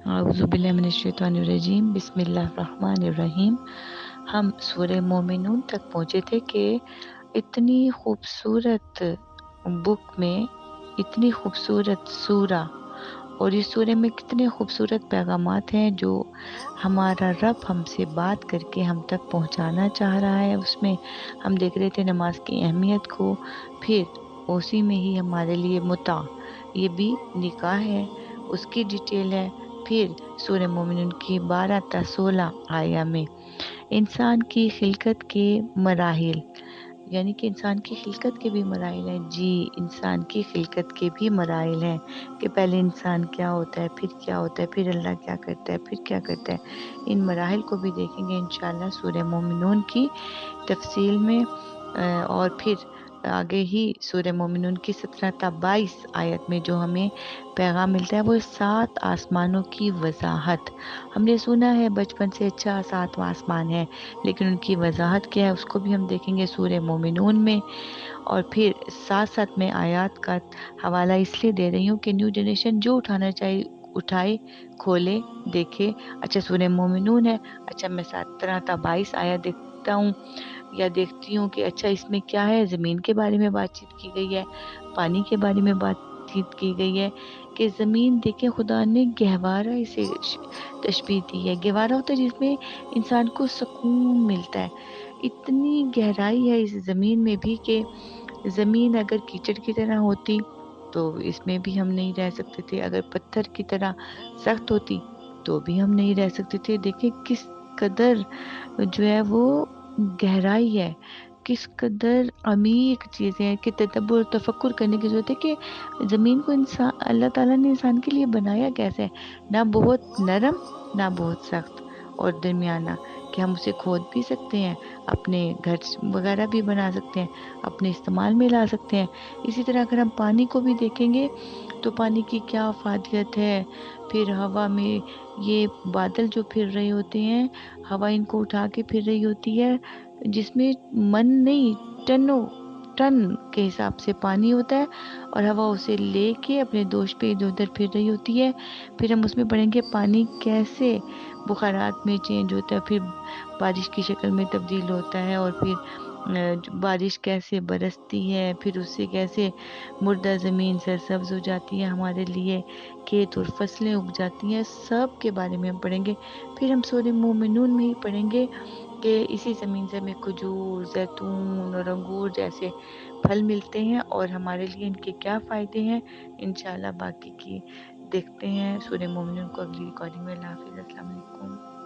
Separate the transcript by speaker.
Speaker 1: अऊज़ु बिल्लाहि मिनश्शैतानिर्रजीम बिस्मिल्लाहिर्रहमानिर्रहीम। हम सूरह मोमिनून तक पहुँचे थे कि इतनी खूबसूरत बुक में इतनी खूबसूरत सूरा, और इस सूरे में कितने खूबसूरत पैगामात हैं जो हमारा रब हमसे बात करके हम तक पहुँचाना चाह रहा है। उसमें हम देख रहे थे नमाज की अहमियत को, फिर उसी में ही हमारे लिए मुता, ये भी निकाह है, उसकी डिटेल है। फिर सूरह मोमिनून की 12 ta 16 आया में इंसान की खिलकत के मराहिल, यानी कि इंसान की खिलकत के भी मराहिल हैं। जी, इंसान की खिलकत के भी मराहिल हैं कि पहले इंसान क्या होता है, फिर क्या होता है, फिर अल्लाह क्या करता है, फिर क्या करता है। इन मराहिल को भी देखेंगे इंशाअल्लाह सूरह मोमिनून की तफसील में। और फिर आगे ही सूरह मोमिनून की 17 ta 22 आयत में जो हमें पैगाम मिलता है वो 7 आसमानों की वजाहत। हमने सुना है बचपन से अच्छा 7वां आसमान है, लेकिन उनकी वजाहत क्या है उसको भी हम देखेंगे सूरह मोमिनून में। और फिर साथ साथ में आयत का हवाला इसलिए दे रही हूँ कि न्यू जनरेशन जो उठाना चाहिए उठाए, खोले, देखे। अच्छा सूरह मोमिनून है, अच्छा मैं 17 ta 22 आयत देखता हूँ या देखती हूँ कि अच्छा इसमें क्या है। ज़मीन के बारे में बातचीत की गई है, पानी के बारे में बातचीत की गई है कि ज़मीन देखें खुदा ने गहवारा इसे तशबीह दी है। गहवारा होता है जिसमें इंसान को सुकून मिलता है। इतनी गहराई है इस ज़मीन में भी कि ज़मीन अगर कीचड़ की तरह होती तो इसमें भी हम नहीं रह सकते थे, अगर पत्थर की तरह सख्त होती तो भी हम नहीं रह सकते थे। देखिए किस कदर जो है वो गहराई है, किस कदर अमीक चीज़ें हैं कि तदब्बुर तफक्कुर करने की ज़रूरत है कि ज़मीन को इंसान अल्लाह ताला ने इंसान के लिए बनाया कैसे है, ना बहुत नरम ना बहुत सख्त और दरमियाना, कि हम उसे खोद भी सकते हैं, अपने घर वगैरह भी बना सकते हैं, अपने इस्तेमाल में ला सकते हैं। इसी तरह अगर हम पानी को भी देखेंगे तो पानी की क्या अफादियत है। फिर हवा में ये बादल जो फिर रहे होते हैं, हवा इनको उठा के फिर रही होती है, जिसमें मन नहीं टनों टन के हिसाब से पानी होता है, और हवा उसे लेके अपने दोष पे इधर उधर फिर रही होती है। फिर हम उसमें पढ़ेंगे पानी कैसे बुखारात में चेंज होता है, फिर बारिश की शक्ल में तब्दील होता है, और फिर बारिश कैसे बरसती है, फिर उससे कैसे मुर्दा ज़मीन सरसब्ज हो जाती है, हमारे लिए खेत और फसलें उग जाती हैं। सब के बारे में हम पढ़ेंगे। फिर हम सूरह मोमिनून में ही पढ़ेंगे कि इसी ज़मीन से हमें खजूर, ज़ैतून और अंगूर जैसे फल मिलते हैं और हमारे लिए इनके क्या फ़ायदे हैं। इंशाअल्लाह बाकी की देखते हैं सूरह मोमिनून को अगली रिकॉर्डिंग में। अल्लाह हाफ़िज़, अस्सलाम वालेकुम।